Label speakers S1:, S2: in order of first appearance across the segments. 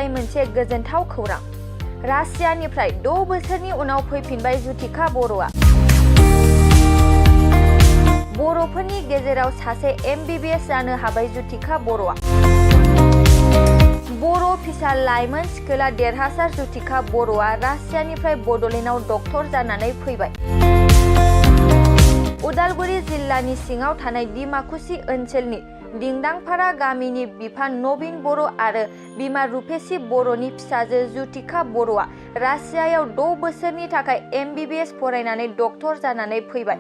S1: थाखाय मोनसे गोजोनथाव खौरां रासियानिफ्राय 6 बोसोरनि उनाव फैफिनबाय जुथिका बर'आ बर'फोरनि गेजेराव सासे MBBS जानो हाबाय जुथिका बर'आ बर' फिसा लाइमोन सिखोला देरहासार जुथिका बर'आ रासियानिफ्राय बड'लेण्डआव डक्टर जानानै फैबाय उदालगुरि जिल्लानि सिङाव थानाय डिमाकुसि ओनसोलनि दिंदांपारा गामिनि बिफा नवीन बर' आरो बिमा रुपेशी बर'नि फिसाजो जुथिका बर'आ रासियायाव 6 बोसोरनि थाखाय MBBS फरायनानै डक्टर जानानै फैबाय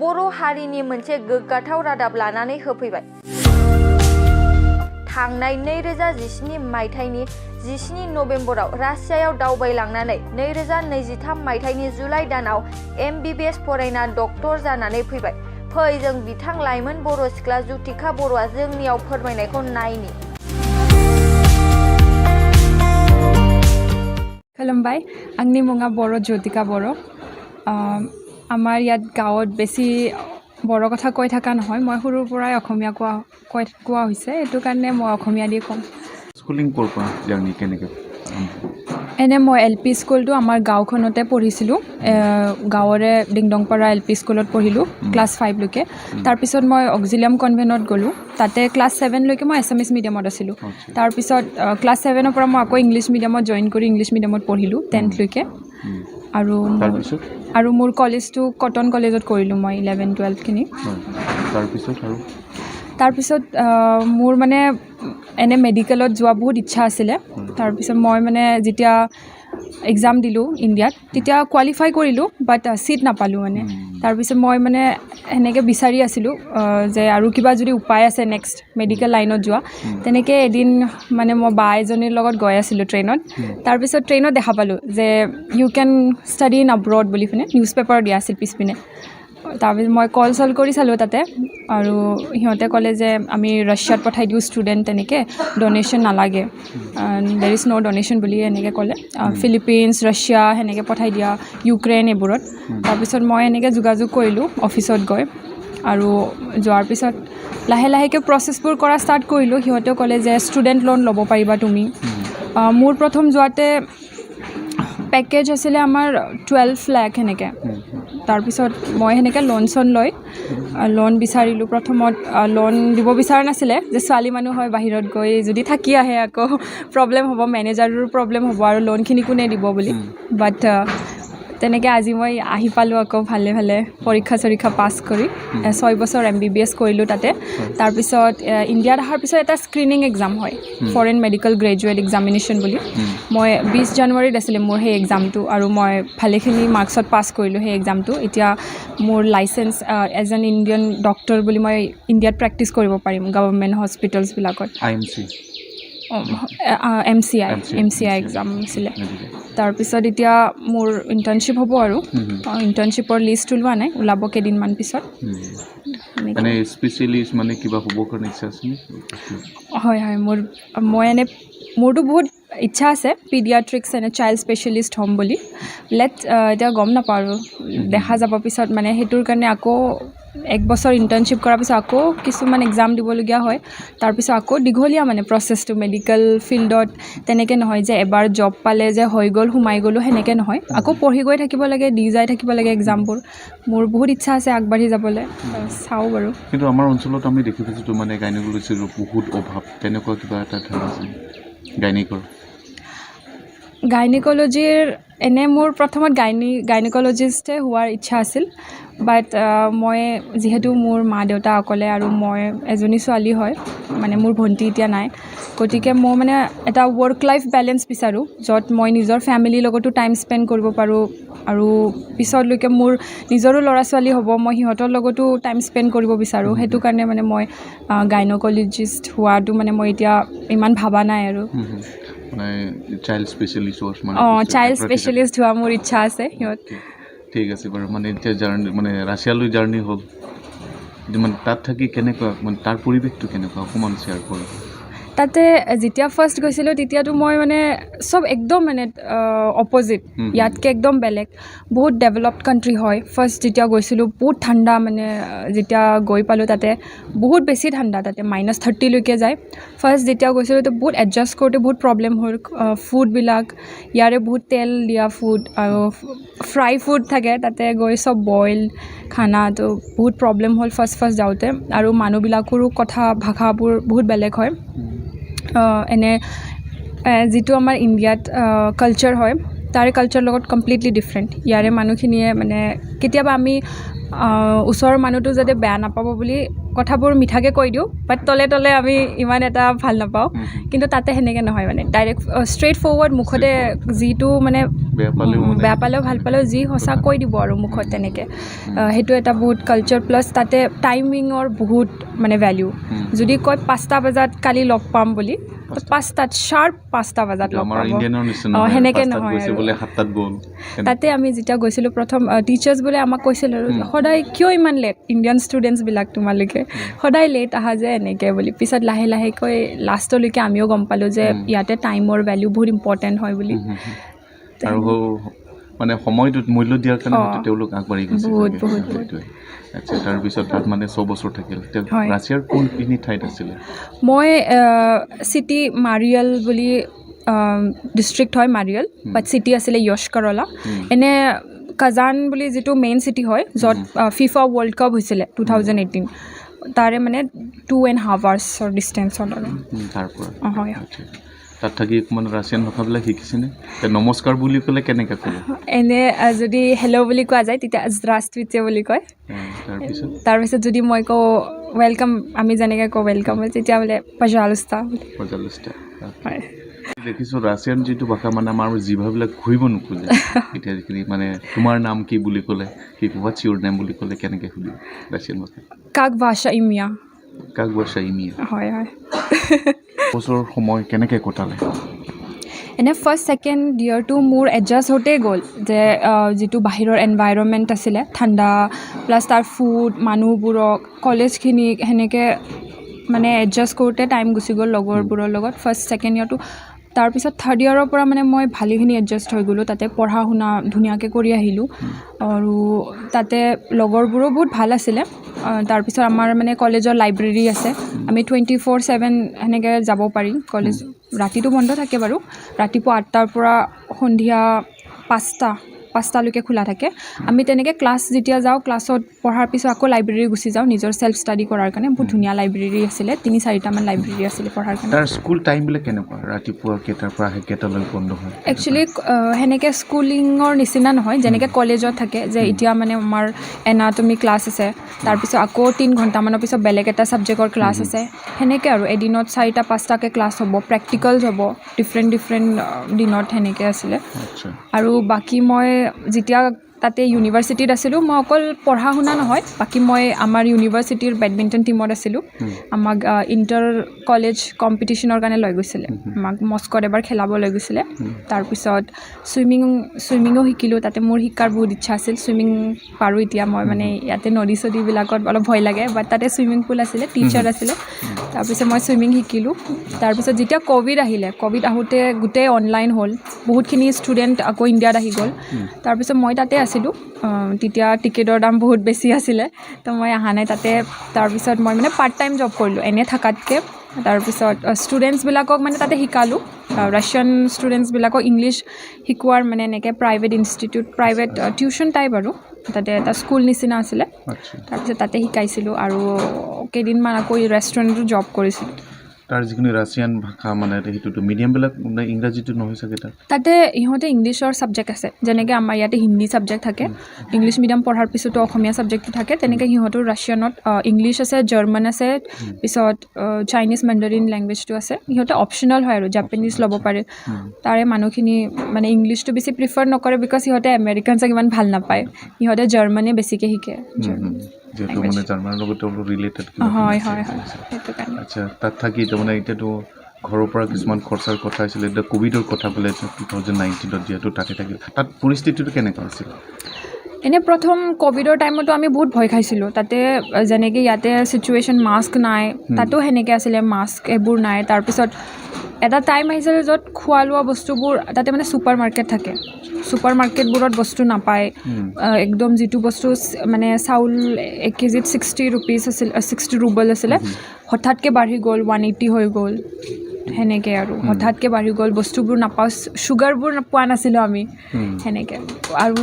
S1: बर' हारिनि मोनसे गोग्गाथाव रादाब लानानै होफैबाय थांनाय 2017 मायथाइनि 17 नभेम्बराव रासियायाव दावबायलांनानै 2023 मायथाइनि जुलाइ दानाव MBBS फरायना डक्टर जानानै फैबाय फै जों बिथां लाइमोन बर' सिख्ला जुथिका बर'आ जोंनियाव फोरमायनायखौ नायनि
S2: खुलुमबाय आंनि मुङा बर' जुथिका बर' আমাৰ ইয়াত গাঁৱত বেছি বৰ কথা কৈ থকা নহয় মই সৰুৰ পৰাই অসমীয়া কোৱা হৈছে এটো কাৰণে মই অসমীয়া দি কম
S3: স্কুলিং কৰপা জাৰ্নি কেনেকৈ
S2: এনে মই LP স্কুলটো আমাৰ গাঁওখনতে পঢ়িছিলোঁ গাঁৱৰে ডিংডংপাৰা LP স্কুলত পঢ়িলোঁ ক্লাছ 5 লৈকে তাৰপিছত মই অক্সিলিয়াম কনভেন্টত গ'লোঁ তাতে ক্লাছ 7 লৈকে মই এছামিছ মিডিয়ামত আছিলোঁ তাৰপিছত ক্লাছ 7ৰ পৰা মই আকৌ ইংলিছ মিডিয়ামত জইন কৰি ইংলিছ মিডিয়ামত পঢ়িলোঁ 10th লৈকে আৰু মোৰ কলেজটো কটন কলেজত কৰিলোঁ মই 11 12 খিনি তাৰপিছত মোৰ মানে এনে মেডিকেলত যোৱা বহুত ইচ্ছা আছিলে তাৰপিছত মই মানে যেতিয়া এক্সাম দিলোঁ ইণ্ডিয়াত তেতিয়া কোৱালিফাই কৰিলোঁ বাট সিট নাপালোঁ মানে তাৰপিছত মই মানে এনেকৈ বিচাৰি আছিলোঁ যে আৰু কিবা যদি উপায় আছে নেক্সট মেডিকেল লাইনত যোৱা তেনেকৈ এদিন মানে মই বা এজনীৰ লগত গৈ আছিলোঁ ট্ৰেইনত তাৰপিছত ট্ৰেইনত দেখা পালোঁ যে ইউ কেন ষ্টাডি ইন আব্ৰড বুলি পিনে নিউজ পেপাৰ দিয়া আছিল পিছপিনে তাৰপিছত মই কল চল কৰি চালোঁ তাতে আৰু সিহঁতে ক'লে যে আমি ৰাছিয়াত পঠাই দিওঁ ষ্টুডেণ্ট তেনেকৈ ডনেশ্যন নালাগে দেৰ ইজ ন' ডনেশ্যন বুলি এনেকৈ ক'লে ফিলিপিনছ ৰাছিয়া সেনেকৈ পঠাই দিয়া ইউক্ৰেইন এইবোৰত তাৰপিছত মই এনেকৈ যোগাযোগ কৰিলোঁ অফিচত গৈ আৰু যোৱাৰ পিছত লাহে লাহেকৈ প্ৰচেছবোৰ কৰা ষ্টাৰ্ট কৰিলোঁ সিহঁতেও ক'লে যে ষ্টুডেণ্ট লোন ল'ব পাৰিবা তুমি মোৰ প্ৰথম যোৱাতে পেকেজ আছিলে আমাৰ 12 লাখ সেনেকৈ তাৰপিছত মই সেনেকৈ লোন চোন লৈ লোন বিচাৰিলোঁ প্ৰথমত লোন দিব বিচৰা নাছিলে যে ছোৱালী মানুহ হয় বাহিৰত গৈ যদি থাকি আহে আকৌ প্ৰব্লেম হ'ব মেনেজাৰৰো প্ৰব্লেম হ'ব আৰু লোনখিনি কোনে দিব বুলি বাট তেনেকৈ আজি মই আহি পালোঁ আকৌ ভালে ভালে পৰীক্ষা পাছ কৰি 6 বছৰ MBBS কৰিলোঁ তাতে তাৰপিছত ইণ্ডিয়াত অহাৰ পিছত এটা স্ক্ৰিনিং এক্সাম হয় ফৰেন মেডিকেল গ্ৰেজুৱেট এক্সামিনেশ্যন বুলি মই 20 জানুৱাৰীত আছিলে মোৰ সেই এক্সামটো আৰু মই ভালেখিনি মাৰ্কছত পাছ কৰিলোঁ সেই এক্সামটো এতিয়া মোৰ licence as an Indian doctor বুলি মই ইণ্ডিয়াত প্ৰেক্টিছ কৰিব পাৰিম গভৰ্ণমেণ্ট হস্পিটেলছবিলাকত MCI এক্সাম আছিলে তাৰপিছত এতিয়া মোৰ ইণ্টাৰ্ণশ্বিপ হ'ব আৰু ইণ্টাৰ্ণশ্বিপৰ লিষ্ট ওলোৱা নাই ওলাব কেইদিনমান পিছত
S3: মানে স্পেচিয়েলিষ্ট মানে কিবা হ'ব কাৰণে ইচ্ছা আছে
S2: হয় মই এনে মোৰতো বহুত ইচ্ছা আছে পিডিয়াট্ৰিক্স এনে চাইল্ড স্পেচিয়েলিষ্ট হ'ম বুলি এতিয়া গম নাপাওঁ আৰু দেখা যাব পিছত মানে সেইটোৰ কাৰণে আকৌ 1 বছৰ ইণ্টাৰ্ণশ্বিপ কৰাৰ পিছত আকৌ কিছুমান এক্সাম দিবলগীয়া হয় তাৰপিছত আকৌ দীঘলীয়া মানে প্ৰচেছটো মেডিকেল ফিল্ডত তেনেকৈ নহয় যে এবাৰ জব পালে যে হৈ গ'ল সোমাই গ'লোঁ সেনেকৈ নহয় আকৌ পঢ়ি গৈ থাকিব লাগে দি যাই থাকিব লাগে এক্সামবোৰ মোৰ বহুত ইচ্ছা আছে আগবাঢ়ি যাবলৈ চাওঁ বাৰু
S3: কিন্তু আমাৰ অঞ্চলত আমি দেখি পাইছোঁ মানে গাইনকলজিৰ বহুত অভাৱ তেনেকুৱা কিবা এটা ধাৰণা আছে
S2: গাইনকলজিৰ এনে মোৰ প্ৰথমত গাইনকলজিষ্টে হোৱাৰ ইচ্ছা আছিল বাট মই যিহেতু মোৰ মা দেউতা অকলে আৰু মই এজনী ছোৱালী হয় মানে মোৰ ভণ্টি এতিয়া নাই গতিকে মই মানে এটা ৱৰ্ক লাইফ বেলেঞ্চ বিচাৰোঁ য'ত মই নিজৰ ফেমিলিৰ লগতো টাইম স্পেণ্ড কৰিব পাৰোঁ আৰু পিছলৈকে মোৰ নিজৰো ল'ৰা ছোৱালী হ'ব মই সিহঁতৰ লগতো টাইম স্পেণ্ড কৰিব বিচাৰোঁ সেইটো কাৰণে মানে মই গাইনকলজিষ্ট হোৱাটো মানে মই এতিয়া ইমান ভাবা নাই আৰু
S3: চাইল্ড স্পেচিয়েলিষ্ট
S2: হোৱা মোৰ ইচ্ছা আছে সিহঁত
S3: ঠিক আছে বাৰু মানে এতিয়া জাৰ্ণি মানে ৰাছিয়ালৈ জাৰ্ণি হ'ল মানে তাত থাকি কেনেকুৱা মানে তাৰ পৰিৱেশটো কেনেকুৱা অকণমান শ্বেয়াৰ কৰক
S2: তাতে যেতিয়া ফাৰ্ষ্ট গৈছিলোঁ তেতিয়াতো মই মানে চব একদম মানে অপজিট ইয়াতকৈ একদম বেলেগ বহুত ডেভেলপড কাণ্ট্ৰি হয় ফাৰ্ষ্ট যেতিয়া গৈছিলোঁ বহুত ঠাণ্ডা মানে যেতিয়া গৈ পালোঁ তাতে বহুত বেছি ঠাণ্ডা তাতে -30লৈকে যায় ফাৰ্ষ্ট যেতিয়া গৈছিলোঁ তো বহুত এডজাষ্ট কৰোঁতে বহুত প্ৰব্লেম হ'ল ফুডবিলাক ইয়াৰে বহুত তেল দিয়া ফুড আৰু ফ্ৰাই ফুড থাকে তাতে গৈ চব বইল খানা তো বহুত প্ৰব্লেম হ'ল ফাৰ্ষ্ট যাওঁতে আৰু মানুহবিলাকৰো কথা ভাষাবোৰ বহুত বেলেগ হয় এনে যিটো আমাৰ ইণ্ডিয়াত কালচাৰ হয় তাৰে কালচাৰ লগত কমপ্লিটলি ডিফাৰেণ্ট ইয়াৰে মানুহখিনিয়ে মানে কেতিয়াবা আমি ওচৰৰ মানুহটো যাতে বেয়া নাপাব বুলি কথাবোৰ মিঠাকৈ কৈ দিওঁ বাট তলে তলে আমি ইমান এটা ভাল নাপাওঁ কিন্তু তাতে সেনেকৈ নহয় মানে ডাইৰেক্ট ষ্ট্ৰেইট ফৰৱাৰ্ড মুখতে যিটো মানে বেয়া পালেও ভাল পালেও যি সঁচা কৈ দিব আৰু মুখত তেনেকৈ সেইটো এটা বহুত কালচাৰ প্লাছ তাতে টাইমিঙৰ বহুত মানে ভেলিউ যদি কয় 5টা বজাত কালি লগ পাম বুলি 5টাত শাৰ্প 5টা বজাত লগ পাব সেনেকৈ নহয় তাতে আমি যেতিয়া গৈছিলোঁ প্ৰথম টিচাৰ্ছ বোলে আমাক কৈছিল আৰু সদায় কিয় ইমান লেট ইণ্ডিয়ান ষ্টুডেণ্টছবিলাক তোমালোকে সদায় লেট আহা যে এনেকৈ বুলি পিছত লাহে লাহেকৈ লাষ্টলৈকে আমিও গম পালোঁ যে ইয়াতে টাইমৰ ভেলিউ বহুত ইম্পৰ্টেণ্ট হয় বুলি
S3: আৰু মানে সময়টোত মূল্য দিয়াৰ কাৰণে তেওঁলোক আগবাঢ়ি গৈছে আচ্ছা তাৰপিছত তাত মানে 6 বছৰ থাকিল ৰাছিয়াৰ কোনখিনি ঠাইত আছিলে
S2: মই চিটি মাৰিয়াল বুলি ডিষ্ট্ৰিক্ট হয় মাৰিয়াল বাট চিটি আছিলে য়শকৰলা এনে কাজান বুলি যিটো মেইন চিটি হয় য'ত ফিফা ৱৰ্ল্ড কাপ হৈছিলে 2018 তাৰে মানে 2.5 আৱাৰ্ছৰ ডিষ্টেঞ্চত আৰু
S3: তাৰপৰা
S2: হয়
S3: তাত থাকি মানে ৰাছিয়ান ভাষাবিলাক শিকিছেনে নমস্কাৰ বুলি ক'লে কেনেকৈ ক'ব
S2: এনে যদি হেল্ল' বুলি কোৱা যায় তেতিয়া zdravstvuyte বুলি কয় তাৰপিছত যদি মই কওঁ ৱেলকাম আমি যেনেকৈ কওঁ ৱেলকাম তেতিয়া বোলে পজালুষ্টা হয়
S3: দেখিছোঁ ৰাছিয়ান যিটো ভাষা মানে আমাৰ জিভাবিলাক ঘূৰিব নোখোজে এতিয়া যিখিনি মানে তোমাৰ নাম কি বুলি ক'লে কি হোৱাটছ ইউৰ নেম বুলি ক'লে কেনেকৈ সুধিব ৰাছিয়ান ভাষা
S2: কাক ভাষা ইমিয়া হয়
S3: বছৰ সময় কেনেকৈ কটালে
S2: এনে ফাৰ্ষ্ট ছেকেণ্ড ইয়েৰটো মোৰ এডজাষ্ট হওঁতেই গ'ল যে যিটো বাহিৰৰ এনভাইৰনমেণ্ট আছিলে ঠাণ্ডা প্লাছ তাৰ ফুড মানুহবোৰক কলেজখিনিক সেনেকৈ মানে এডজাষ্ট কৰোঁতে টাইম গুচি গ'ল লগৰবোৰৰ লগত ফাৰ্ষ্ট ছেকেণ্ড ইয়েৰটো তাৰপিছত থাৰ্ড ইয়েৰৰ পৰা মানে মই ভালেখিনি এডজাষ্ট হৈ গ'লোঁ তাতে পঢ়া শুনা ধুনীয়াকৈ কৰি আহিলোঁ আৰু তাতে লগৰবোৰো বহুত ভাল আছিলে তাৰপিছত আমাৰ মানে কলেজৰ লাইব্ৰেৰী আছে আমি 24/7 সেনেকৈ যাব পাৰি কলেজ ৰাতিটো বন্ধ থাকে বাৰু ৰাতিপুৱা 8টাৰ পৰা সন্ধিয়া 5টালৈকে খোলা থাকে আমি তেনেকৈ ক্লাছ যেতিয়া যাওঁ ক্লাছত পঢ়াৰ পিছত আকৌ লাইব্ৰেৰী গুচি যাওঁ নিজৰ ছেল্ফ ষ্টাডি কৰাৰ কাৰণে বহুত ধুনীয়া লাইব্ৰেৰী আছিলে 3-4টামান লাইব্ৰেৰী আছিলে পঢ়াৰ কাৰণে
S3: তাৰ স্কুল টাইমবিলাক কেনেকুৱা ৰাতিপুৱা কেইটাৰ পৰা আহে কেইটালৈ বন্ধ হয়
S2: একচুৱেলি সেনেকৈ স্কুলিঙৰ নিচিনা নহয় যেনেকৈ কলেজত থাকে যে এতিয়া মানে আমাৰ এনাটমি ক্লাছ আছে তাৰপিছত আকৌ 3 ঘণ্টামানৰ পিছত বেলেগ এটা ছাবজেক্টৰ ক্লাছ আছে সেনেকৈ আৰু এদিনত 4-5টাকৈ ক্লাছ হ'ব প্ৰেক্টিকেলছ হ'ব ডিফাৰেণ্ট দিনত সেনেকৈ আছিলে আৰু বাকী মই যেতিয়া তাতে ইউনিভাৰ্চিটিত আছিলোঁ মই অকল পঢ়া শুনা নহয় বাকী মই আমাৰ ইউনিভাৰ্চিটিৰ বেডমিণ্টন টিমত আছিলোঁ আমাক ইণ্টাৰ কলেজ কম্পিটিশ্যনৰ কাৰণে লৈ গৈছিলে আমাক মস্কোত এবাৰ খেলাব লৈ গৈছিলে তাৰপিছত চুইমিঙো শিকিলোঁ তাতে মোৰ শিকাৰ বহুত ইচ্ছা আছিল চুইমিং পাৰোঁ এতিয়া মই মানে ইয়াতে নদী চদীবিলাকত অলপ ভয় লাগে বাট তাতে চুইমিং পুল আছিলে টিচাৰ আছিলে তাৰপিছত মই চুইমিং শিকিলোঁ তাৰপিছত যেতিয়া ক'ভিড আহোঁতে গোটেই অনলাইন হ'ল বহুতখিনি ষ্টুডেণ্ট আকৌ ইণ্ডিয়াত আহি গ'ল তাৰপিছত মই তাতে আছিলোঁ তেতিয়া টিকেটৰ দাম বহুত বেছি আছিলে তো মই অহা নাই তাতে তাৰপিছত মই মানে পাৰ্ট টাইম জব কৰিলোঁ এনে থকাতকৈ তাৰপিছত ষ্টুডেণ্টছবিলাকক মানে তাতে শিকালোঁ ৰাছিয়ান ষ্টুডেণ্টছবিলাকক ইংলিছ শিকোৱাৰ মানে এনেকৈ private institute private tuition type আৰু তাতে এটা স্কুল নিচিনা আছিলে তাৰপিছত তাতে শিকাইছিলোঁ আৰু কেইদিনমান আকৌ ৰেষ্টুৰেণ্টতো জব কৰিছিলোঁ
S3: তাৰ যিখিনি ৰাছিয়ান ভাষা মানে সেইটোতো মিডিয়ামবিলাক মানে ইংৰাজীটো নহয় চাগে
S2: তাতে ইহঁতে ইংলিছৰ ছাবজেক্ট আছে যেনেকৈ আমাৰ ইয়াতে হিন্দী ছাবজেক্ট থাকে ইংলিছ মিডিয়াম পঢ়াৰ পিছতো অসমীয়া ছাবজেক্টটো থাকে তেনেকৈ সিহঁতৰ ৰাছিয়ানত ইংলিছ আছে জাৰ্মান আছে পিছত চাইনিজ মেণ্ডাৰিন লেংগুৱেজটো আছে সিহঁতে অপশ্যনেল হয় আৰু জাপানীজ ল'ব পাৰে তাৰে মানুহখিনি মানে ইংলিছটো বেছি প্ৰিফাৰ নকৰে বিকজ সিহঁতে আমেৰিকানছক ইমান ভাল নাপায় সিহঁতে জাৰ্মানে বেছিকৈ শিকে
S3: যেহেতু মানে জাৰ্মানৰ লগত ৰিলেটেড
S2: হয় সেইটো কাৰণে
S3: আচ্ছা তাত থাকি তাৰমানে এতিয়াতো ঘৰৰ পৰা কিছুমান খৰচাৰ কথা আছিলে এতিয়া ক'ভিডৰ কথা ক'লে 2019ত যিহেতু তাতে থাকিল তাত পৰিস্থিতিটো কেনেকুৱা আছিল
S2: এনে প্ৰথম ক'ভিডৰ টাইমতো আমি বহুত ভয় খাইছিলোঁ তাতে যেনেকৈ ইয়াতে চিটুৱেশ্যন মাস্ক নাই তাতো সেনেকৈ আছিলে মাস্ক এইবোৰ নাই তাৰপিছত এটা টাইম আহিছিলে য'ত খোৱা লোৱা বস্তুবোৰ তাতে মানে ছুপাৰ মাৰ্কেট থাকে ছুপাৰ মাৰ্কেটবোৰত বস্তু নাপায় একদম যিটো বস্তু মানে চাউল 1 কেজিত 60 ৰুপিজ আছিল 60 ৰুবল আছিলে হঠাৎকৈ বাঢ়ি গ'ল 180 হৈ গ'ল সেনেকৈ আৰু হঠাৎকৈ বাঢ়ি গ'ল বস্তুবোৰ নাপাওঁ চুগাৰবোৰ পোৱা নাছিলোঁ আমি সেনেকৈ আৰু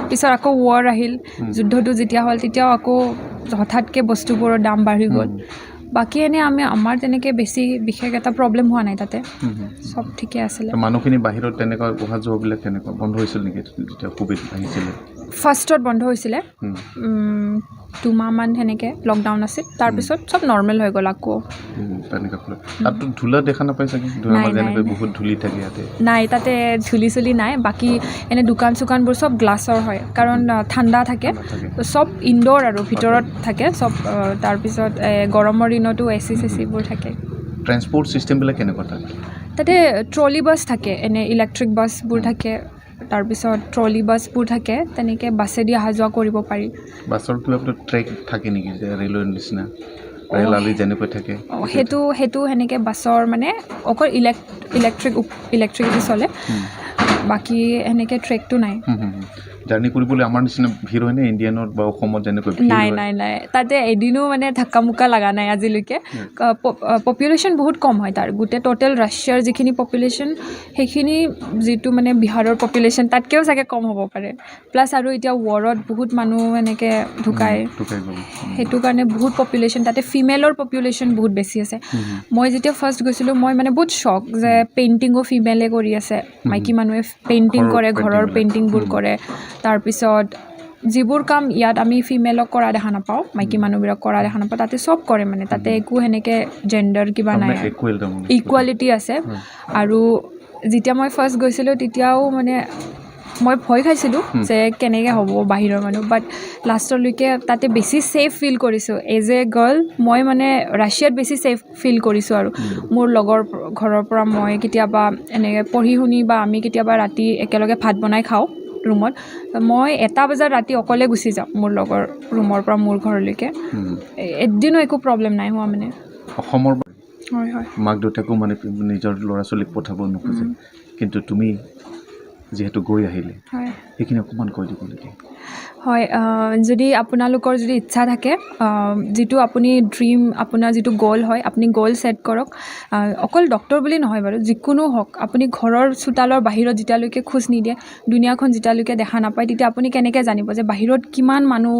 S2: পিছত আকৌ ৱাৰ আহিল যুদ্ধটো যেতিয়া হ'ল তেতিয়াও আকৌ হঠাৎকৈ বস্তুবোৰৰ দাম বাঢ়ি গ'ল বাকী এনে আমাৰ তেনেকৈ বেছি বিশেষ এটা প্ৰব্লেম হোৱা নাই তাতে চব ঠিকে আছিলে
S3: মানুহখিনি বাহিৰত তেনেকুৱা অহা যোৱাবিলাক কেনেকুৱা বন্ধ হৈছিল নেকি যেতিয়া কোভিড আহিছিলে
S2: ফাৰ্ষ্টত বন্ধ হৈছিলে 2 মাহমান সেনেকৈ লকডাউন আছিল তাৰপিছত চব নৰ্মেল হৈ গ'ল আকৌ
S3: তেনেকুৱা তাতো ধূলা দেখা নাপাই চাগে যেনেকৈ বহুত ধূলি থাকে ইয়াতে
S2: নাই তাতে ধূলি চুলি নাই বাকী এনে দোকান চোকানবোৰ চব গ্লাছৰ হয় কাৰণ ঠাণ্ডা থাকে চব ইনডোৰ আৰু ভিতৰত থাকে চব তাৰপিছত গৰমৰ দিনতো এচি চেচিবোৰ থাকে
S3: ট্ৰেন্সপৰ্ট চিষ্টেমবিলাক কেনেকুৱা
S2: তাতে ট্ৰলি বাছ থাকে এনে ইলেক্ট্ৰিক বাছবোৰ থাকে তাৰপিছত ট্ৰলি বাছবোৰ থাকে তেনেকৈ বাছেদি অহা যোৱা কৰিব পাৰি
S3: বাছৰ কিবা ট্ৰেক থাকে নেকি যে ৰেলৰ নিচিনা ৰেল আলি যেনেকৈ থাকে
S2: সেইটো সেনেকৈ বাছৰ মানে অকল ইলেক্ট্ৰিক চলে বাকী সেনেকৈ ট্ৰেকটো নাই
S3: জাৰ্ণি কৰিবলৈ আমাৰ নিচিনা ভিৰ হয়নে ইণ্ডিয়ানত বা অসমত যেনেকৈ
S2: নাই তাতে এদিনো মানে ধাক্কা মুক্কা লগা নাই আজিলৈকে পপুলেশ্যন বহুত কম হয় তাৰ গোটেই টোটেল ৰাছিয়াৰ যিখিনি পপুলেশ্যন সেইখিনি যিটো মানে বিহাৰৰ পপুলেশ্যন তাতকৈও চাগে কম হ'ব পাৰে প্লাছ আৰু এতিয়া ৱাৰত বহুত মানুহ এনেকৈ ঢুকায় সেইটো কাৰণে বহুত পপুলেশ্যন তাতে ফিমেলৰ পপুলেশ্যন বহুত বেছি আছে মই যেতিয়া ফাৰ্ষ্ট গৈছিলোঁ মই মানে বহুত শ্বক যে পেইণ্টিঙো ফিমেলে কৰি আছে মাইকী মানুহে পেইণ্টিং কৰে ঘৰৰ পেইণ্টিংবোৰ কৰে তাৰপিছত যিবোৰ কাম ইয়াত আমি ফিমেলক কৰা দেখা নাপাওঁ মাইকী মানুহবোৰক কৰা দেখা নাপাওঁ তাতে চব কৰে মানে তাতে একো সেনেকৈ জেণ্ডাৰ কিবা নাই ইকুৱালিটি আছে আৰু যেতিয়া মই ফাৰ্ষ্ট গৈছিলোঁ তেতিয়াও মানে মই ভয় খাইছিলোঁ যে কেনেকৈ হ'ব বাহিৰৰ মানুহ বাট লাষ্টলৈকে তাতে বেছি ছেফ ফিল কৰিছোঁ এজ এ গাৰ্ল মই মানে ৰাছিয়াত বেছি ছেফ ফিল কৰিছোঁ আৰু মোৰ লগৰ ঘৰৰ পৰা মই কেতিয়াবা এনেকৈ পঢ়ি শুনি বা আমি কেতিয়াবা ৰাতি একেলগে ভাত বনাই খাওঁ ৰুমত মই 1 বজাত ৰাতি অকলে গুচি যাওঁ মোৰ লগৰ ৰুমৰ পৰা মোৰ ঘৰলৈকে এদিনো একো প্ৰব্লেম নাই হোৱা মানে
S3: অসমৰ
S2: হয়
S3: মাক দেউতাকো মানে নিজৰ ল'ৰা ছোৱালীক পঠাব নোখোজে কিন্তু তুমি যিহেতু গৈ আহিলে সেইখিনি অকণমান কৈ দিব নেকি
S2: হয় যদি আপোনালোকৰ যদি ইচ্ছা থাকে যিটো আপুনি ড্ৰিম আপোনাৰ যিটো গ'ল হয় আপুনি গ'ল ছেট কৰক অকল ডক্টৰ বুলি নহয় বাৰু যিকোনো হওক আপুনি ঘৰৰ চোতালৰ বাহিৰত যেতিয়ালৈকে খোজ নিদিয়ে দুনিয়াখন যেতিয়ালৈকে দেখা নাপায় তেতিয়া আপুনি কেনেকৈ জানিব যে বাহিৰত কিমান মানুহ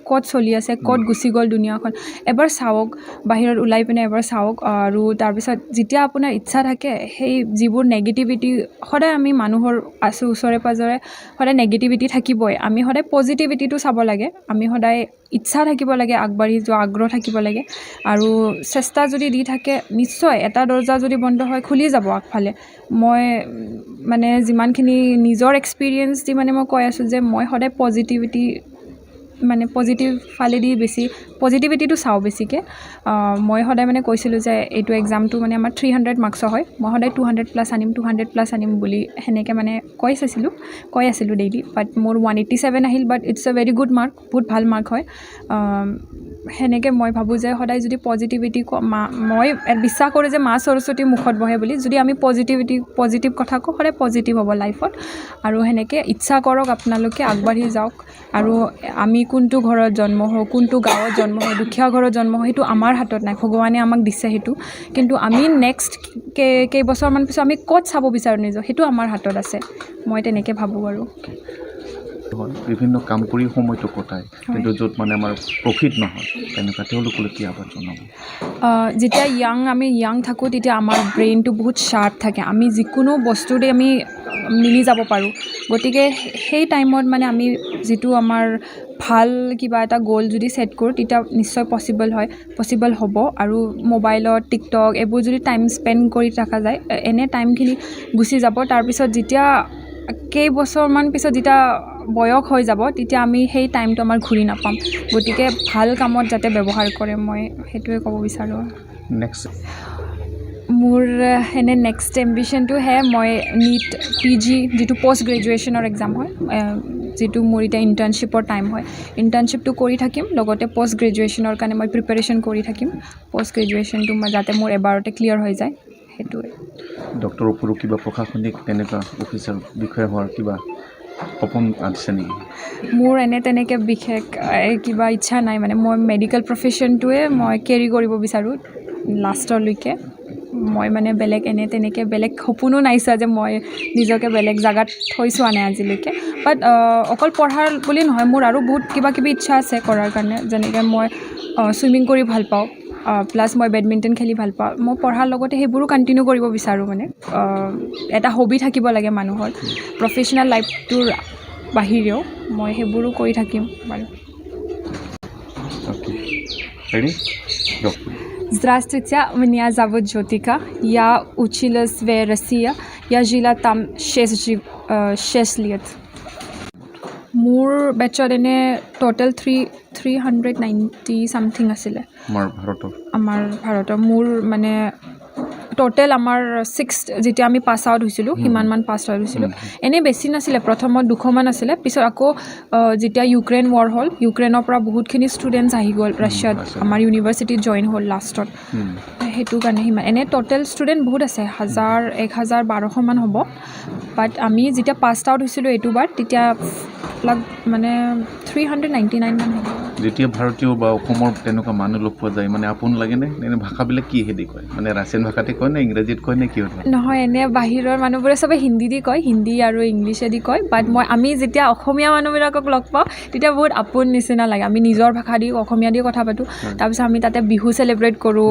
S2: ক'ত চলি আছে ক'ত গুচি গ'ল দুনিয়াখন এবাৰ চাওক বাহিৰত ওলাই পিনে এবাৰ চাওক আৰু তাৰপিছত যেতিয়া আপোনাৰ ইচ্ছা থাকে সেই যিবোৰ নেগেটিভিটি সদায় আমি মানুহৰ আছোঁ ওচৰে পাঁজৰে সদায় নেগেটিভিটি থাকিবই আমি সদায় পজিটিভিটিটো চাব লাগে আমি সদায় ইচ্ছা থাকিব লাগে আগবাঢ়ি যোৱা আগ্ৰহ থাকিব লাগে আৰু চেষ্টা যদি দি থাকে নিশ্চয় এটা দৰ্জা যদি বন্ধ হয় খুলি যাব আগফালে মই মানে যিমানখিনি নিজৰ এক্সপিৰিয়েঞ্চ দি মানে মই কৈ আছোঁ যে মই সদায় পজিটিভিটি মানে পজিটিভ ফালেদি বেছি পজিটিভিটিটো চাওঁ বেছিকৈ মই সদায় মানে কৈছিলোঁ যে এইটো এক্সামটো মানে আমাৰ 300 মাৰ্কছৰ হয় মই সদায় 200+ আনিম বুলি সেনেকৈ মানে কৈ আছিলোঁ ডেইলি বাট মোৰ 187 আহিল but it's a very good mark বহুত ভাল মাৰ্ক হয় সেনেকৈ মই ভাবোঁ যে সদায় যদি পজিটিভিটি মই বিশ্বাস কৰোঁ যে মা সৰস্বতী মুখত বহে বুলি যদি আমি পজিটিভ কথা কওঁ সদায় পজিটিভ হ'ব লাইফত আৰু সেনেকৈ ইচ্ছা কৰক আপোনালোকে আগবাঢ়ি যাওক আৰু আমি কোনটো ঘৰত জন্ম হওঁ কোনটো গাঁৱত জন্ম হওঁ দুখীয়া ঘৰত জন্ম হওঁ সেইটো আমাৰ হাতত নাই ভগৱানে আমাক দিছে সেইটো কিন্তু আমি নেক্সট কেইবছৰমান পিছত আমি ক'ত চাব বিচাৰোঁ নিজৰ সেইটো আমাৰ হাতত আছে মই তেনেকৈ ভাবোঁ আৰু
S3: বিভিন্ন কাম কৰি সময়টো কটায় কিন্তু য'ত মানে আমাৰ প্ৰফিট নহয় তেনেকুৱা তেওঁলোকলৈ কি আহ্বান জনাব
S2: যেতিয়া আমি য়াং থাকোঁ তেতিয়া আমাৰ ব্ৰেইনটো বহুত শ্বাৰ্প থাকে আমি যিকোনো বস্তুতে আমি মিলি যাব পাৰোঁ গতিকে সেই টাইমত মানে আমি যিটো আমাৰ ভাল কিবা এটা গ'ল যদি ছেট কৰোঁ তেতিয়া নিশ্চয় পচিবল হ'ব আৰু মোবাইলত টিকটক এইবোৰ যদি টাইম স্পেণ্ড কৰি থকা যায় এনে টাইমখিনি গুচি যাব তাৰপিছত যেতিয়া কেইবছৰমান পিছত যেতিয়া বয়স হৈ যাব তেতিয়া আমি সেই টাইমটো আমাৰ ঘূৰি নাপাম গতিকে ভাল কামত যাতে ব্যৱহাৰ কৰে মই সেইটোৱে ক'ব বিচাৰোঁ মোৰ এনে নেক্সট এম্বিশ্যনটো হে মই নীট PG যিটো পষ্ট গ্ৰেজুৱেশ্যনৰ এক্সাম হয় যিটো মোৰ এতিয়া ইণ্টাৰ্ণশ্বিপৰ টাইম হয় ইণ্টাৰ্ণশ্বিপটো কৰি থাকিম লগতে পষ্ট গ্ৰেজুৱেশ্যনৰ কাৰণে মই প্ৰিপেৰেশ্যন কৰি থাকিম পষ্ট গ্ৰেজুৱেশ্যনটো মই যাতে মোৰ এবাৰতে ক্লিয়াৰ হৈ যায় সেইটোৱে
S3: ডক্টৰ ওপৰত কিবা প্ৰশাসনিক তেনেকুৱা অফিচাৰ বিষয় হোৱাৰ কিবা সপোন আছে নেকি
S2: মোৰ এনে তেনেকৈ বিশেষ কিবা ইচ্ছা নাই মানে মই মেডিকেল প্ৰফেশ্যনটোৱে মই কেৰি কৰিব বিচাৰোঁ লাষ্টলৈকে মই মানে বেলেগ এনে তেনেকৈ বেলেগ সপোনো নাই চোৱা যে মই নিজকে বেলেগ জেগাত থৈ চোৱা নাই আজিলৈকে বাট অকল পঢ়াৰ বুলি নহয় মোৰ আৰু বহুত কিবা কিবি ইচ্ছা আছে কৰাৰ কাৰণে যেনেকৈ মই চুইমিং কৰি ভাল পাওঁ প্লাছ মই বেডমিণ্টন খেলি ভাল পাওঁ মই পঢ়াৰ লগতে সেইবোৰো কণ্টিনিউ কৰিব বিচাৰোঁ মানে এটা হবি থাকিব লাগে মানুহৰ প্ৰফেশ্যনেল লাইফটোৰ বাহিৰেও মই সেইবোৰো কৰি থাকিম বাৰু Здравствуйте, меня зовут Джотика. Я училась в России. Я жила там 6 лет. মোৰ বেচত এনে টোটেল 390 সামথিং আছিলে আমাৰ ভাৰতৰ মোৰ মানে টোটেল আমাৰ 6 যেতিয়া আমি পাছ আউট হৈছিলোঁ সিমানমান পাছ আউট হৈছিলোঁ এনেই বেছি নাছিলে প্ৰথমত 200মান আছিলে পিছত আকৌ যেতিয়া ইউক্ৰেইন ৱাৰ হ'ল ইউক্ৰেইনৰ পৰা বহুতখিনি ষ্টুডেণ্টছ আহি গ'ল ৰাছিয়াত আমাৰ ইউনিভাৰ্চিটিত জইন হ'ল লাষ্টত সেইটো কাৰণে সিমান এনেই টোটেল ষ্টুডেণ্ট বহুত আছে 1000-1200মান হ'ব বাট আমি যেতিয়া পাছ আউট হৈছিলোঁ এইটো বাৰ তেতিয়া মানে 399 মান হ'ব
S3: যেতিয়া ভাৰতীয় বা অসমৰ তেনেকুৱা মানুহ লগ পোৱা যায় মানে আপোন লাগেনে এনে ভাষাবিলাক কি হেদি কয় মানে ৰাছিয়ান ভাষাতে কয় নে ইংৰাজীত কয় নে কি হয়
S2: নহয় এনে বাহিৰৰ মানুহবোৰে চবে হিন্দী দি কয় হিন্দী আৰু ইংলিছেদি কয় বাট আমি যেতিয়া অসমীয়া মানুহবিলাকক লগ পাওঁ তেতিয়া বহুত আপোন নিচিনা লাগে আমি নিজৰ ভাষা দি অসমীয়া দি কথা পাতোঁ তাৰপিছত আমি তাতে বিহু চেলিব্ৰেট কৰোঁ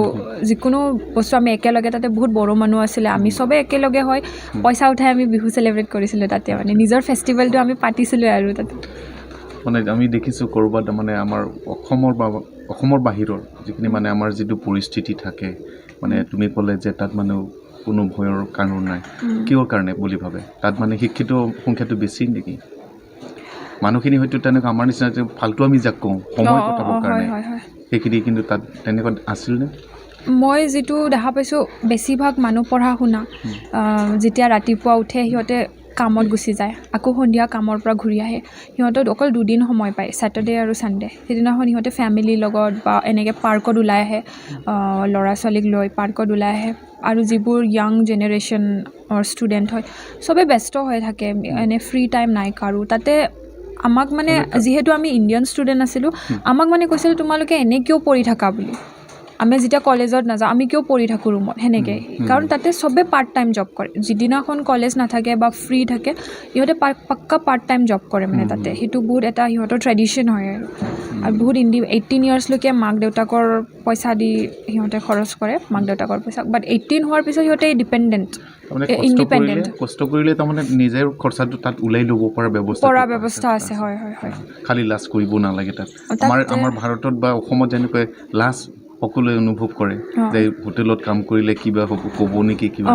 S2: যিকোনো বস্তু আমি একেলগে তাতে বহুত বড়ো মানুহ আছিলে আমি চবে একেলগে হয় পইচা উঠাই আমি বিহু চেলিব্ৰেট কৰিছিলোঁ তাতে মানে নিজৰ ফেষ্টিভেলটো আমি পাতিছিলোঁ আৰু তাতে
S3: মানে আমি দেখিছোঁ ক'ৰবাত মানে আমাৰ অসমৰ বাহিৰৰ যিখিনি মানে আমাৰ যিটো পৰিস্থিতি থাকে মানে তুমি ক'লে যে তাত মানে কোনো ভয়ৰ কাৰণ নাই কিহৰ কাৰণে বুলি ভাবে তাত মানে শিক্ষিত সংখ্যাটো বেছি নেকি মানুহখিনি হয়তো তেনেকুৱা আমাৰ নিচিনা যে ফাল্টু আমি যাক কওঁ সময় কটাবৰ কাৰণে সেইখিনি কিন্তু তাত তেনেকুৱা আছিল নে
S2: মই যিটো দেখা পাইছোঁ বেছিভাগ মানুহ পঢ়া শুনা যেতিয়া ৰাতিপুৱা উঠে সিহঁতে কামত গুচি যায় আকৌ সন্ধিয়া কামৰ পৰা ঘূৰি আহে সিহঁতত অকল 2 দিন সময় পায় স্যাটাৰডে আৰু সানডে সেইদিনাখন সিহঁতে ফেমিলিৰ লগত বা এনেকৈ পাৰ্কত ওলাই আহে ল'ৰা ছোৱালীক লৈ পাৰ্কত ওলাই আহে আৰু যিবোৰ য়াং জেনেৰেশ্যনৰ ষ্টুডেণ্ট হয় চবে ব্যস্ত হৈ থাকে এনে ফ্ৰী টাইম নাই কাৰো তাতে আমাক মানে যিহেতু আমি ইণ্ডিয়ান ষ্টুডেণ্ট আছিলোঁ আমাক মানে কৈছিল তোমালোকে এনে কিয় পঢ়ি থাকা বুলি আমি যেতিয়া কলেজত নাযাওঁ আমি কিয় পঢ়ি থাকোঁ ৰুমত সেনেকৈ কাৰণ তাতে চবে পাৰ্ট টাইম জব কৰে যিদিনাখন কলেজ নাথাকে বা ফ্ৰী থাকে সিহঁতে পাক্কা পাৰ্ট টাইম জব কৰে মানে তাতে সেইটো বহুত এটা সিহঁতৰ ট্ৰেডিশ্যন হয় আৰু বহুত 18 ইয়াৰ্ছলৈকে মাক দেউতাকৰ পইচা দি সিহঁতে খৰচ কৰে মাক দেউতাকৰ পইচা বাট 18 হোৱাৰ পিছত সিহঁতে ইণ্ডিপেণ্ডেণ্ট
S3: কষ্ট কৰিলে তাৰমানে নিজৰ খৰচাটো তাত ওলাই ল'ব পৰা ব্যৱস্থা
S2: আছে হয় হয় হয়
S3: খালি লাজ কৰিব নালাগে তাত আমাৰ ভাৰতত বা অসমত যেনেকৈ লাজ সকলোৱে অনুভৱ কৰে যে হোটেলত কাম কৰিলে কিবা হ'ব ক'ব নেকি কিবা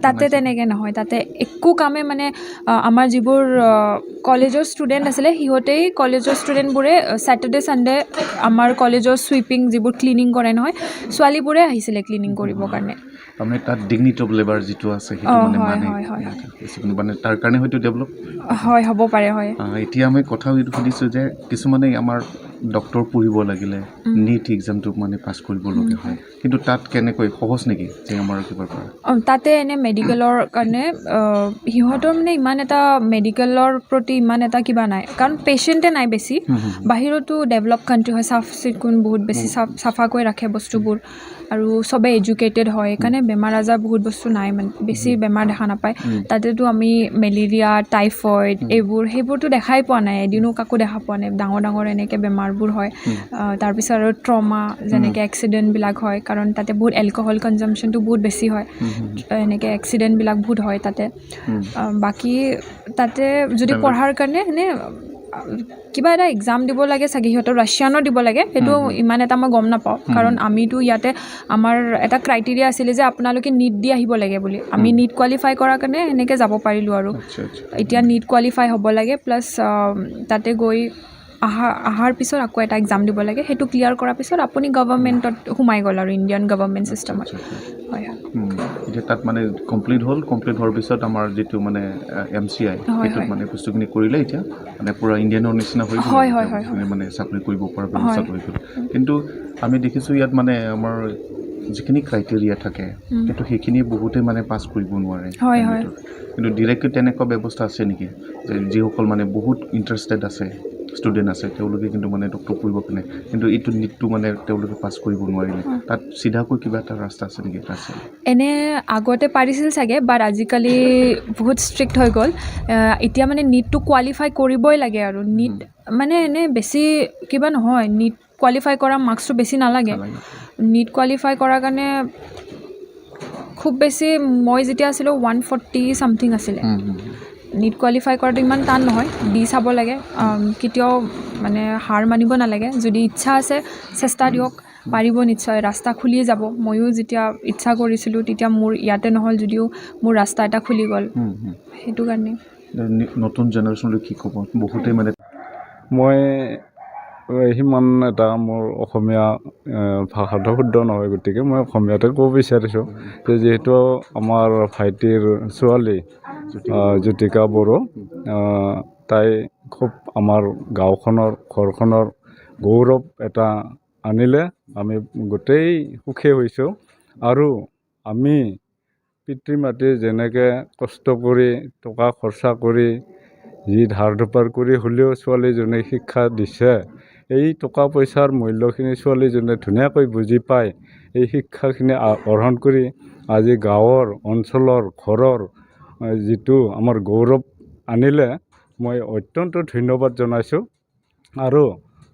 S2: তাতে তেনেকৈ নহয় তাতে একো কামে মানে আমাৰ যিবোৰ কলেজৰ ষ্টুডেণ্ট আছিলে সিহঁতেই কলেজৰ ষ্টুডেণ্টবোৰে স্যাটাৰডে সানডে আমাৰ কলেজৰ চুইপিং যিবোৰ ক্লিনিং কৰে নহয় ছোৱালীবোৰে আহিছিলে ক্লিনিং কৰিবৰ কাৰণে
S3: তাৰমানে তাত ডিগনিটি অফ লেবাৰ যিটো আছে সেইটো মানে তাৰ কাৰণে হয়তো ডেভেলপ
S2: হয় হ'ব পাৰে হয়
S3: এতিয়া আমি কথা সুধিছোঁ যে কিছুমানে আমাৰ ডক্টৰ পঢ়িব লাগিলে নীট এক্সামটো মানে পাছ কৰিবলগীয়া হয় কিন্তু তাত কেনেকৈ সহজ নেকি যে আমাৰ কিবা পৰা
S2: তাতে এনে মেডিকেলৰ কাৰণে সিহঁতৰ মানে ইমান এটা মেডিকেলৰ প্ৰতি ইমান এটা কিবা নাই কাৰণ পেচেণ্টে নাই বেছি বাহিৰতো ডেভেলপ কাণ্ট্ৰি হয় চাফ চিকুণ বহুত বেছি চাফাকৈ ৰাখে বস্তুবোৰ আৰু চবে এডুকেটেড হয় সেইকাৰণে বেমাৰ আজাৰ বহুত বস্তু নাই মানে বেছি বেমাৰ দেখা নাপায় তাতেতো আমি মেলেৰিয়া টাইফইড সেইবোৰতো দেখাই পোৱা নাই এদিনো কাকো দেখা পোৱা নাই ডাঙৰ এনেকৈ বেমাৰবোৰ হয় তাৰপিছত আৰু ট্ৰমা যেনেকৈ এক্সিডেণ্টবিলাক হয় কাৰণ তাতে বহুত এলকহল কনজাম্পশ্যনটো বহুত বেছি হয় এনেকৈ এক্সিডেণ্টবিলাক বহুত হয় তাতে বাকী তাতে যদি পঢ়াৰ কাৰণে এনে কিবা এটা এক্সাম দিব লাগে চাগে সিহঁতৰ ৰাছিয়ানৰ দিব লাগে সেইটো ইমান এটা মই গম নাপাওঁ কাৰণ আমিতো ইয়াতে আমাৰ এটা ক্ৰাইটেৰিয়া আছিলে যে আপোনালোকে নীট দি আহিব লাগে বুলি আমি নীট কোৱালিফাই কৰাৰ কাৰণে এনেকৈ যাব পাৰিলোঁ আৰু এতিয়া নীট কোৱালিফাই হ'ব লাগে প্লাছ তাতে গৈ অহাৰ পিছত আকৌ এটা এক্সাম দিব লাগে সেইটো ক্লিয়াৰ কৰাৰ পিছত আপুনি গভৰ্ণমেণ্টত সোমাই গ'ল আৰু ইণ্ডিয়ান গভৰ্ণমেণ্ট ছিষ্টেমত হয়
S3: এতিয়া তাত মানে কমপ্লিট হোৱাৰ পিছত আমাৰ যিটো মানে MCI সেইটোত মানে বস্তুখিনি কৰিলে এতিয়া মানে পূৰা ইণ্ডিয়ানৰ নিচিনা হৈ গ'ল মানে চাকৰি কৰিব পৰা ব্যৱস্থা হৈ গ'ল কিন্তু আমি দেখিছোঁ ইয়াত মানে আমাৰ যিখিনি ক্ৰাইটেৰিয়া থাকে কিন্তু সেইখিনি বহুতে মানে পাছ কৰিব নোৱাৰে কিন্তু ডিৰেক্টলি তেনেকুৱা ব্যৱস্থা আছে নেকি যে যিসকল মানে বহুত ইণ্টাৰেষ্টেড আছে ষ্টুডেণ্ট আছে তেওঁলোকে কিন্তু মানে ডক্টৰ কৰিব পাৰে কিন্তু এইটো নীটটো মানে তেওঁলোকে পাছ কৰিব নোৱাৰিলে তাত চিধাকৈ কিবা এটা ৰাস্তা আছে নেকি
S2: এনে আগতে পাৰিছিল চাগে বাট আজিকালি বহুত ষ্ট্ৰিক্ট হৈ গ'ল এতিয়া মানে নীটটো কোৱালিফাই কৰিবই লাগে আৰু নীট মানে এনে বেছি কিবা নহয় নীট কোৱালিফাই কৰা মাৰ্কছটো বেছি নালাগে নীট কোৱালিফাই কৰাৰ কাৰণে খুব বেছি মই যেতিয়া আছিলোঁ 140 ছামথিং আছিলে নীট কোৱালিফাই কৰাটো ইমান টান নহয় দি চাব লাগে কেতিয়াও মানে হাৰ মানিব নালাগে যদি ইচ্ছা আছে চেষ্টা দিয়ক পাৰিব নিশ্চয় ৰাস্তা খুলি যাব ময়ো যেতিয়া ইচ্ছা কৰিছিলোঁ তেতিয়া মোৰ ইয়াতে নহ'ল যদিও মোৰ ৰাস্তা এটা খুলি গ'ল সেইটো কাৰণে
S3: নতুন জেনেৰেশ্যনলৈ কি ক'ব বহুতেই মানে
S4: মই সিমান এটা মোৰ অসমীয়া ভাষাটো শুদ্ধ নহয় গতিকে মই অসমীয়াতে ক'ব বিচাৰিছোঁ যে যিহেতু আমাৰ ভাইটিৰ ছোৱালী জ্যোতিকা বড়ো তাই খুব আমাৰ গাঁওখনৰ ঘৰখনৰ গৌৰৱ এটা আনিলে আমি গোটেই সুখী হৈছোঁ আৰু আমি পিতৃ মাতৃ যেনেকৈ কষ্ট কৰি টকা খৰচা কৰি যি ধাৰ ধুপাৰ কৰি হ'লেও ছোৱালীজনী শিক্ষা দিছে এই টকা পইচাৰ মূল্যখিনি ছোৱালীজনীয়ে ধুনীয়াকৈ বুজি পায় এই শিক্ষাখিনি আহৰণ কৰি আজি গাঁৱৰ অঞ্চলৰ ঘৰৰ যিটো আমাৰ গৌৰৱ আনিলে মই অত্যন্ত ধন্যবাদ জনাইছোঁ আৰু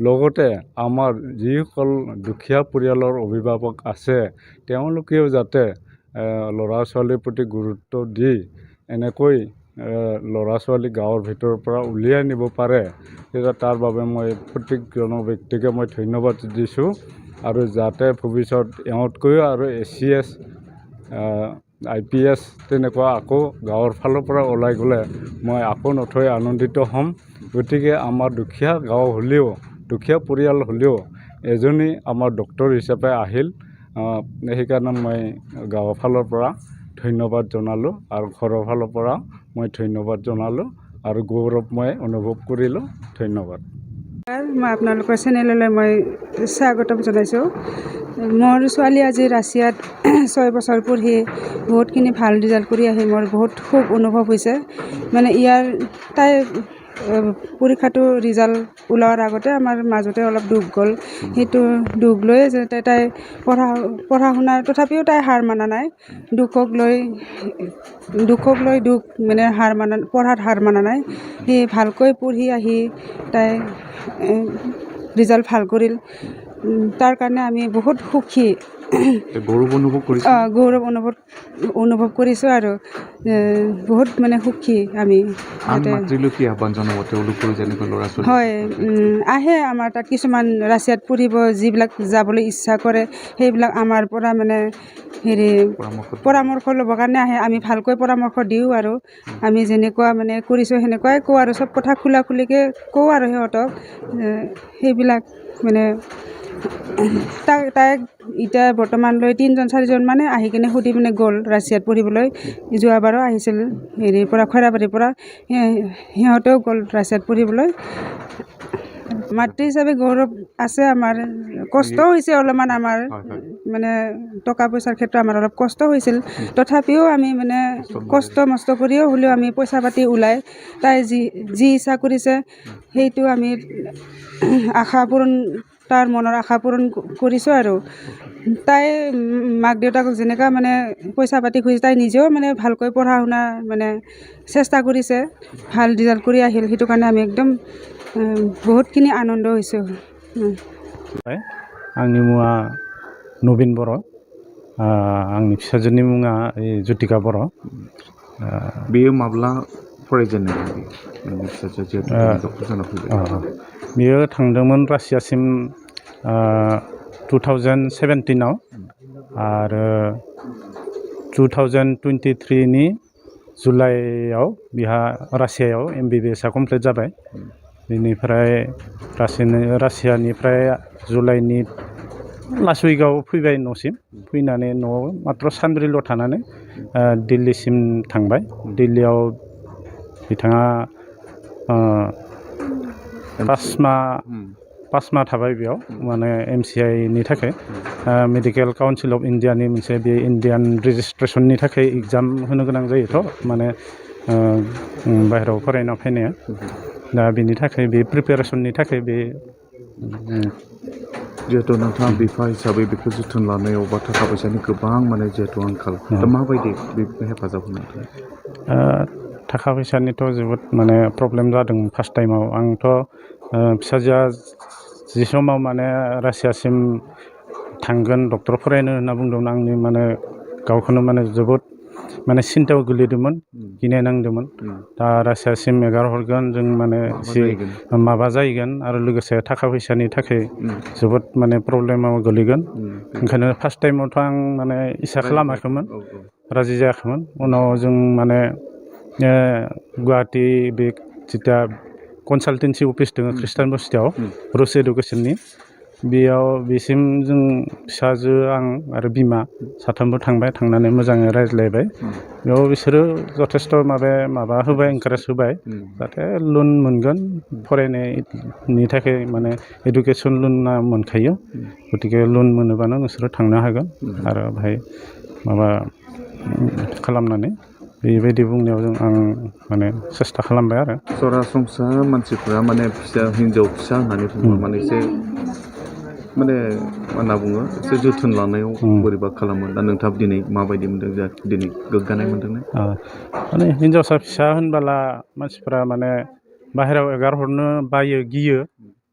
S4: লগতে আমাৰ যিসকল দুখীয়া পৰিয়ালৰ অভিভাৱক আছে তেওঁলোকেও যাতে ল'ৰা ছোৱালীৰ প্ৰতি গুৰুত্ব দি এনেকৈ ল'ৰা ছোৱালী গাঁৱৰ ভিতৰৰ পৰা উলিয়াই নিব পাৰে তেতিয়া তাৰ বাবে মই প্ৰত্যেকজন ব্যক্তিকে মই ধন্যবাদ দিছোঁ আৰু যাতে ভৱিষ্যত এওঁতকৈও আৰু ACS IPS তেনেকুৱা আকৌ গাঁৱৰ ফালৰ পৰা ওলাই গ'লে মই আকৌ নথৈ আনন্দিত হ'ম গতিকে আমাৰ দুখীয়া গাঁও হ'লেও দুখীয়া পৰিয়াল হ'লেও এজনী আমাৰ ডক্টৰ হিচাপে আহিল সেইকাৰণে মই গাঁৱৰ ফালৰ পৰা ধন্যবাদ জনালোঁ আৰু ঘৰৰ ফালৰ পৰা মই ধন্যবাদ জনালোঁ আৰু গৌৰৱ মই অনুভৱ কৰিলোঁ ধন্যবাদ
S5: মই আপোনালোকৰ চেনেললৈ মই স্বাগতম জনাইছোঁ মোৰ ছোৱালী আজি ৰাছিয়াত 6 বছৰ পঢ়ি বহুতখিনি ভাল ৰিজাল্ট কৰি আহি মোৰ বহুত খুব অনুভৱ হৈছে মানে ইয়াৰ তাই পৰীক্ষাটো ৰিজাল্ট ওলোৱাৰ আগতে আমাৰ মাজতে অলপ দুখ গ'ল সেইটো দুখ লৈ যে তাই পঢ়া শুনাৰ তথাপিও তাই হাৰ মানা নাই দুখক লৈ দুখ মানে পঢ়াত হাৰ মানা নাই সি ভালকৈ পঢ়ি আহি তাই ৰিজাল্ট ভাল কৰিল তাৰ কাৰণে আমি বহুত সুখী গৌৰৱ অনুভৱ কৰিছোঁ আৰু বহুত মানে সুখী আমি হয় আহে আমাৰ তাত কিছুমান ৰাছিয়াত পঢ়িব যিবিলাক যাবলৈ ইচ্ছা কৰে সেইবিলাক আমাৰ পৰা মানে পৰামৰ্শ ল'বৰ কাৰণে আহে আমি ভালকৈ পৰামৰ্শ দিওঁ আৰু আমি যেনেকুৱা মানে কৰিছোঁ সেনেকুৱাই কওঁ আৰু চব কথা খোলাখুলিকৈ কওঁ আৰু সিহঁতক সেইবিলাক মানে তাইক এতিয়া বৰ্তমানলৈ 3-4জন মানে আহি কিনে সুধি মানে গ'ল ৰাছিয়াত পঢ়িবলৈ যোৱাবাৰো আহিছিল হেৰিৰ পৰা খৰাবাৰীৰ পৰা সিহঁতেও গ'ল ৰাছিয়াত পঢ়িবলৈ মাতৃ হিচাপে গৌৰৱ আছে আমাৰ কষ্ট হৈছে অলপমান আমাৰ মানে টকা পইচাৰ ক্ষেত্ৰত আমাৰ অলপ কষ্ট হৈছিল তথাপিও আমি মানে কষ্ট মষ্ট কৰিও হ'লেও আমি পইচা পাতি ওলাই তাই যি ইচ্ছা কৰিছে সেইটো আমি তাৰ মনৰ আশা পূৰণ কৰিছোঁ আৰু তাই মাক দেউতাকক যেনেকুৱা মানে পইচা পাতি খুজি তাই নিজেও মানে ভালকৈ পঢ়া শুনা মানে চেষ্টা কৰিছে ভাল ৰিজাল্ট কৰি আহিল সেইটো কাৰণে আমি একদম बहुतखिनि आनन्द হৈছোঁ
S4: आंनि मुङा नबिन बर' आंनि फिसाजोनि मुङा ज्योतिका बर'
S3: बेयो माब्ला फरायजेननाय
S4: बियो थांदोंमोन रासियासिम 2017 आव आरो 2023 नि जुलाइआव बिहा रासियायाव MBBS आ कमप्लिट जाबाय
S6: बेनिफ्राय रासियानिफ्राय जुलाइनि लास्ट उइकआव फैबाय न'सिम फैनानै न'आव मात्र सानब्रैल' थानानै दिल्लीसिम थांबाय दिल्लीयाव बिथाङा 5 माह थाबाय बेयाव माने MCI नि थाखाय मेडिकेल काउन्सिल अफ इन्डियानि मोनसे बे इन्डियान रेजिस्ट्रेसननि थाखाय एग्जाम होनो गोनां जायोथ' माने बाहेरायाव फरायना फैनाया दा बेनि थाखाय बे प्रिपेरेसननि थाखाय बे
S3: जिहेतु नोंथाङा बिफा हिसाबै बेखौ जोथोन लानायाव बा थाखा फैसानि गोबां माने जिहेतु आंखाल दा माबायदि बेखौ हेफाजाब होनो
S6: थाखा फैसानिथ' जोबोद माने प्रब्लेम जादों फार्स्ट टाइमाव आंथ' फिसाजोआ जि समाव माने रासियासिम थांगोन डक्टर फरायनो होनना बुंदोंमोन आंनि माने गावखौनो माने जोबोद माने सिन्थायाव गोलैदोंमोन गिनाय नांदोंमोन दा रासियासिम हरगोन जों माने एसे माबा जाहैगोन आरो लोगोसे थाखा फैसानि थाखाय जोबोद माने प्रब्लेमाव गोलैगोन ओंखायनो फार्स्ट टाइमावथ' आं माने इसा खालामाखैमोन राजि जायाखैमोन उनाव जों माने गुवाहाटि बे जिता कनसालटेन्सि अफिस दङ ख्रिस्टान बस्तियाव रुस एडुकेसननि बेयाव बेसिम जों फिसाजो आं आरो बिमा साथामबो थांबाय थांनानै मोजाङै रायज्लायबाय बेयाव बिसोरो जथेस्थ' माबा होबाय एनकारेज होबाय जाहाथे लन मोनगोन फरायनायनि थाखाय माने एडुकेसन लना मोनखायो गतिके लन मोनोबानो नोंसोरो थांनो हागोन आरो बाहाय माबा खालामनानै बेबायदि बुंनायाव आं माने सेस्था खालामबाय आरो
S3: सरासनस्रा मानसिफोरा माने हिनजाव फिसा होननानै बुङो माने एसे माने मा होनना बुङो एसे जोथोन लानायाव बोरैबा खालामो दा नोंथाङा दिनै माबायदि मोनदों दिनै गोग्गानाय मोनदों ना
S6: माने हिनजावसा फिसा होनबोला मानसिफोरा माने बाहेरायाव एगारहरनो बायो गियो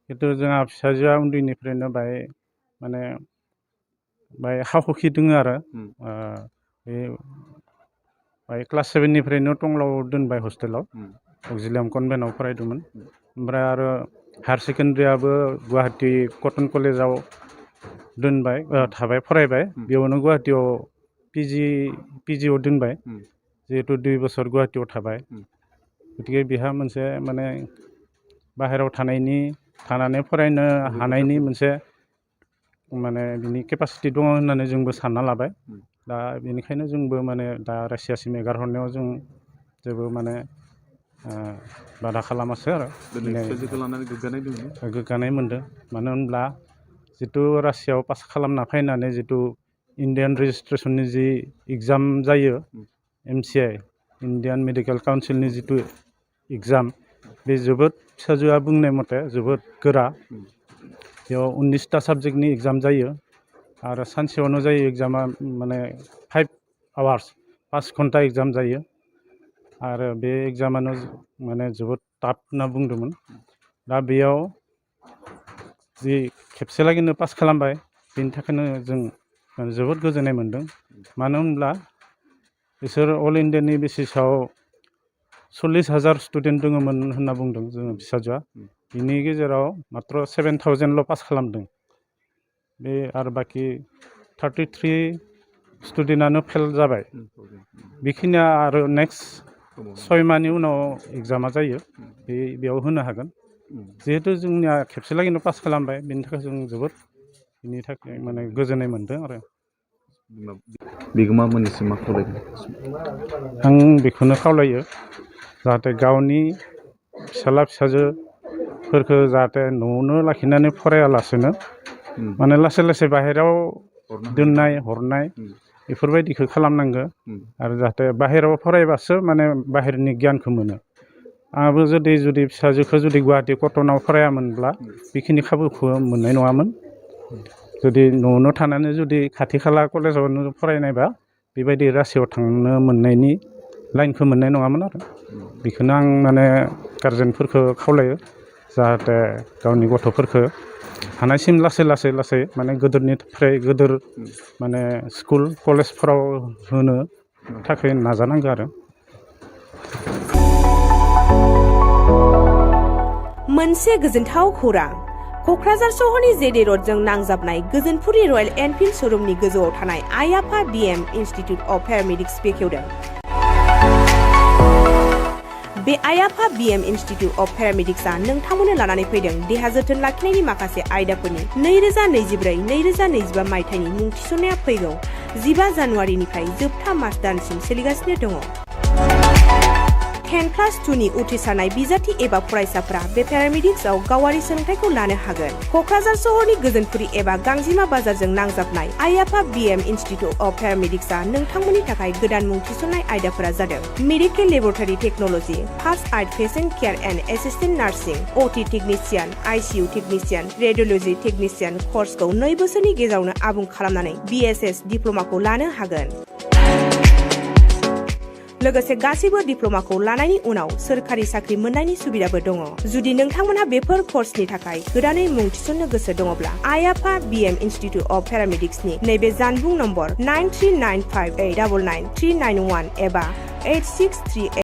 S6: खिन्थु जोंहा फिसाजोआ उन्दैनिफ्रायनो बाय हाखुखि दङ आरो बे क्लास 7निफ्रायनो टंलायाव दोनबाय हस्टेलाव अक्जिलियाम कनभेन्टआव फरायदोंमोन ओमफ्राय आरो हायार सेकेन्डारियाबो गुवाहाटि कटन कलेजाव दोनबाय थाबाय फरायबाय बेयावनो गुवाहाटियाव पिजिआव दोनबाय जिहेतु 2 बोसोर गुवाहाटियाव थाबाय गतिके बिहा मोनसे माने बाहेरायाव थानानै फरायनो हानायनि मोनसे माने बिनि केपासिटि दङ होननानै जोंबो सानना लाबाय दा बेनिखायनो जोंबो माने दा रासियासिम एगारहरनायाव जों जेबो माने बादा खालामासै आरो गोग्गानाय मोनदों मानो होनब्ला जितु रासियाव पास खालामना फैनानै जितु इन्डियान रेजिस्ट्रेसननि जि एग्जाम जायो MCI इन्डियान मेडिकेल काउन्सिलनि जितु एग्जाम बे जोबोद फिसाजोआ बुंनाय मथे जोबोद गोरा बेयाव 19टा साबजेक्टनि एग्जाम जायो आरो सानसेयावनो जायो एग्जामा माने 5 आवार्स 5 घन्टा एग्जाम जायो आरो बे एग्जामानो माने जोबोद टाफ होनना बुंदोंमोन दा बेयाव जि खेबसे लागैनो पास खालामबाय बेनि थाखायनो जों जोबोद गोजोननाय मोनदों मानो होनब्ला बिसोर अल इन्डियानि बेसिसाव 40,000 स्टुडेन्ट दङमोन होनना बुंदों जोङो फिसाजोआ बिनि गेजेराव मात्र 7,000ल' पास खालामदों बे आरो बाखि 33 स्टुडेन्टआनो फेल जाबाय बेखिनिया आरो नेक्स्ट 6 माहनि उनाव एग्जामा जायो बेयाव होनो हागोन जिहेतु जोंनिया खेबसे लागैनो पास खालामबाय बेनि थाखाय जों जोबोद बेनि थाखाय माने गोजोननाय मोनदों आरो
S3: बिगोमा मोननिसिम मा खावलायगोन
S6: आं बेखौनो खावलायो जाहाथे गावनि फिसाला फिसाजोफोरखौ जाहाथे न'आवनो लाखिनानै फरायालासेनो माने लासै लासै बाहेरायाव दोननाय हरनाय बेफोरबायदिखौ खालामनांगौ आरो जाहाथे बाहेरायाव फरायबासो माने बाहेरनि गियानखौ मोनो आंहाबो जुदि फिसाजोखौ गुवाहाटि कटनाव फरायामोनब्ला बेखिनि खाबुखौ मोननाय नङामोन जुदि न'आवनो थानानै खाथि खाला कलेजावनो फरायनायबा बेबायदि रासियाव थांनो मोननायनि लाइनखौ मोननाय नङामोन आरो बेखौनो आं माने गारजेनफोरखौ खावलायो जाहाथे गावनि गथ'फोरखौ हानायसिम लासै माने गोदोरनिफ्राय गोदोर माने स्कुल कलेजफोराव होनो थाखाय नाजानांगौ आरो
S7: मोनसे गोजोनथाव खौरां क'क्राझार सहरनि जेडि रडजों नांजाबनाय गोजोनपुरि रयेल एनफिल्ड श'रुमनि गोजौआव थानाय आइ आफा BM इन्स्टिटिउट अफ पेरामेडिक्स बेखेवदों बे आइ-आफा BM इनस्टिट्युट अफ पेरामेडिक्सआ नोंथांमोननो लानानै फैदों देहा जोथोन लाखिनायनि माखासे आयदाफोरनि 2024-2025 मायथाइनि मुं थिसननाया फैगौ 15 जानुवारिनिफ्राय जोबथा मार्च दानसिम सोलिगासिनो दङ। 10+2 नि उथ्रिसारनाय बिजाथि एबा फरायसाफोरा बे पेरामेडिक्सआव गावारि सोलोंथाइखौ लानो हागोन। क'क्राझार सहरनि गोजोनपुरि एबा गांजिमा बाजारजों नांजाबनाय आइ-आफा BM इनस्टिट्युट अफ पेरामेडिक्सआ नोंथांमोननि थाखाय गोदान मुं थिसननाय आयदाफोरा जादों medical laboratory technology, first aid patient care and assistant nursing, OT technician, ICU technician, radiology technician कर्सखौ 2 बोसोरनि गेजेरावनो आबुं खालामनानै BSS डिप्ल'माखौ लानो हागोन। लोगोसे गासैबो डिप्ल'माखौ लानायनि उनाव सोरखारि साख्रि मोननायनि सुबिदाबो दङ। जुदि नोंथांमोनहा बेफोर कर्सनि थाखाय गोदानै मुं थिसननो गोसो दङब्ला आइ-आफा BM इनस्टिट्युट अफ पेरामेडिक्सनि नैबे जानबुं नम्बर 9395899391 एबा 8638